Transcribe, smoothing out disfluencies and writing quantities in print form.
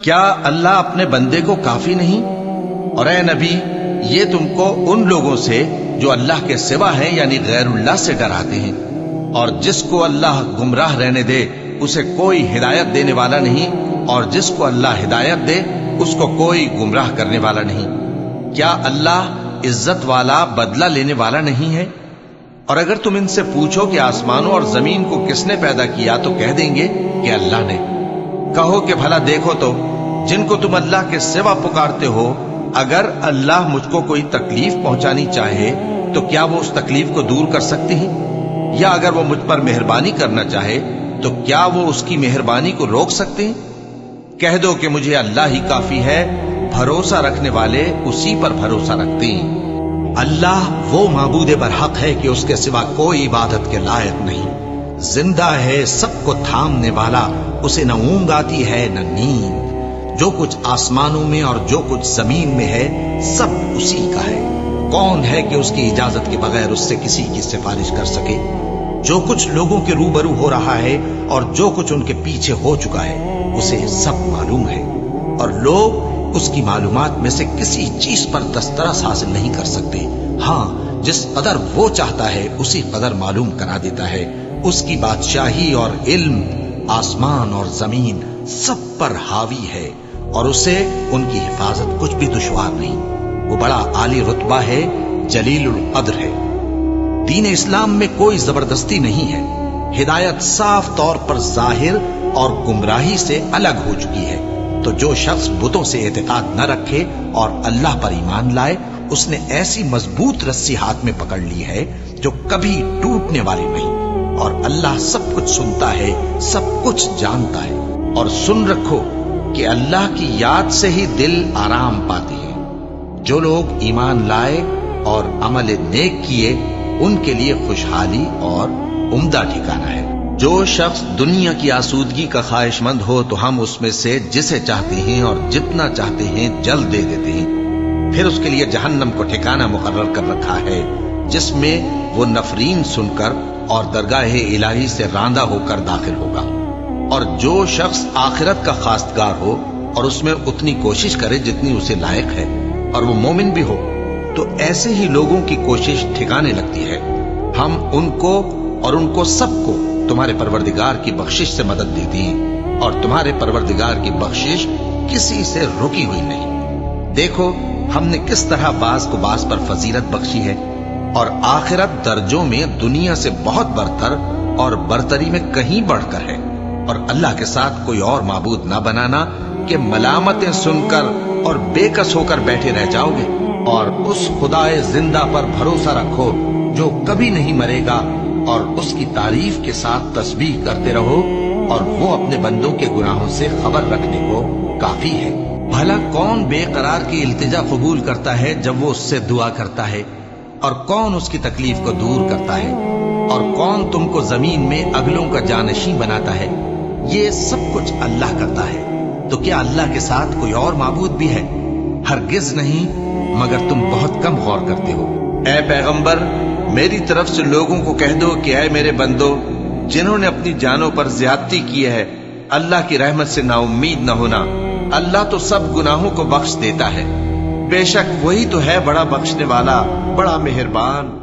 کیا اللہ اپنے بندے کو کافی نہیں؟ اور اے نبی، یہ تم کو ان لوگوں سے جو اللہ کے سوا ہیں یعنی غیر اللہ سے ڈراتے ہیں، اور جس کو اللہ گمراہ رہنے دے اسے کوئی ہدایت دینے والا نہیں، اور جس کو اللہ ہدایت دے اس کو کوئی گمراہ کرنے والا نہیں۔ کیا اللہ عزت والا بدلہ لینے والا نہیں ہے؟ اور اگر تم ان سے پوچھو کہ آسمانوں اور زمین کو کس نے پیدا کیا تو کہہ دیں گے کہ اللہ نے۔ کہو کہ بھلا دیکھو تو جن کو تم اللہ کے سوا پکارتے ہو، اگر اللہ مجھ کو کوئی تکلیف پہنچانی چاہے تو کیا وہ اس تکلیف کو دور کر سکتے ہیں؟ یا اگر وہ مجھ پر مہربانی کرنا چاہے تو کیا وہ اس کی مہربانی کو روک سکتے ہیں؟ کہہ دو کہ مجھے اللہ ہی کافی ہے، بھروسہ رکھنے والے اسی پر بھروسہ رکھتے ہیں۔ اللہ وہ معبود برحق ہے کہ اس کے سوا کوئی عبادت کے لائق نہیں، زندہ ہے، سب کو تھامنے والا، اسے نہ اونگ آتی ہے نہ نیند۔ جو کچھ آسمانوں میں اور جو کچھ زمین میں ہے سب اسی کا ہے۔ کون ہے کہ اس کی اجازت کے بغیر اس سے کسی کی سفارش کر سکے؟ جو کچھ لوگوں کے روبرو ہو رہا ہے اور جو کچھ ان کے پیچھے ہو چکا ہے اسے سب معلوم ہے، اور لوگ اس کی معلومات میں سے کسی چیز پر دسترس حاصل نہیں کر سکتے۔ ہاں، جس قدر وہ چاہتا ہے اسی قدر معلوم کرا دیتا ہے۔ اس کی بادشاہی اور علم آسمان اور زمین سب پر حاوی ہے، اور اسے ان کی حفاظت کچھ بھی دشوار نہیں۔ وہ بڑا عالی رتبہ ہے، جلیل القدر ہے۔ دین اسلام میں کوئی زبردستی نہیں ہے۔ ہدایت صاف طور پر ظاہر اور گمراہی سے الگ ہو چکی ہے۔ تو جو شخص بتوں سے اعتقاد نہ رکھے اور اللہ پر ایمان لائے، اس نے ایسی مضبوط رسی ہاتھ میں پکڑ لی ہے جو کبھی ٹوٹنے والی نہیں، اور اللہ سب کچھ سنتا ہے، سب کچھ جانتا ہے۔ اور سن رکھو کہ اللہ کی یاد سے ہی دل آرام پاتے ہیں۔ جو لوگ ایمان لائے اور عمل نیک کیے ان کے لیے خوشحالی اور عمدہ ٹھکانہ ہے۔ جو شخص دنیا کی آسودگی کا خواہش مند ہو تو ہم اس میں سے جسے چاہتے ہیں اور جتنا چاہتے ہیں جلد دے دیتے ہیں۔ پھر اس کے لیے جہنم کو ٹھکانہ مقرر کر رکھا ہے، جس میں وہ نفرین سن کر اور درگاہ الہی سے راندہ ہو کر داخل ہوگا۔ اور جو شخص آخرت کا خواستگار ہو اور اس میں اتنی کوشش کرے جتنی اسے لائق ہے، اور وہ مومن بھی ہو، تو ایسے ہی لوگوں کی کوشش ٹھکانے لگتی ہے۔ ہم ان کو اور ان کو سب کو تمہارے پروردگار کی بخشش سے مدد دیتی ہیں، اور تمہارے پروردگار کی بخشش کسی سے رکی ہوئی نہیں۔ دیکھو ہم نے کس طرح بعض کو بعض پر فضیلت بخشی ہے، اور آخرت درجوں میں دنیا سے بہت برتر اور برتری میں کہیں بڑھ کر ہے۔ اور اللہ کے ساتھ کوئی اور معبود نہ بنانا کہ ملامتیں سن کر اور بے کس ہو کر بیٹھے رہ جاؤ گے، اور اس خدائے زندہ پر بھروسہ رکھو جو کبھی نہیں مرے گا، اور اس کی تعریف کے ساتھ تسبیح کرتے رہو، اور وہ اپنے بندوں کے گناہوں سے خبر رکھنے کو کافی ہے۔ بھلا کون بے قرار کی التجا قبول کرتا ہے جب وہ اس سے دعا کرتا ہے؟ اور کون اس کی تکلیف کو دور کرتا ہے؟ اور کون تم کو زمین میں اگلوں کا جانشین بناتا ہے؟ یہ سب کچھ اللہ کرتا ہے۔ تو کیا اللہ کے ساتھ کوئی اور معبود بھی ہے؟ ہرگز نہیں، مگر تم بہت کم غور کرتے ہو۔ اے پیغمبر، میری طرف سے لوگوں کو کہہ دو کہ اے میرے بندو، جنہوں نے اپنی جانوں پر زیادتی کی ہے، اللہ کی رحمت سے نا امید نہ ہونا۔ اللہ تو سب گناہوں کو بخش دیتا ہے، بے شک وہی تو ہے بڑا بخشنے والا، بڑا مہربان۔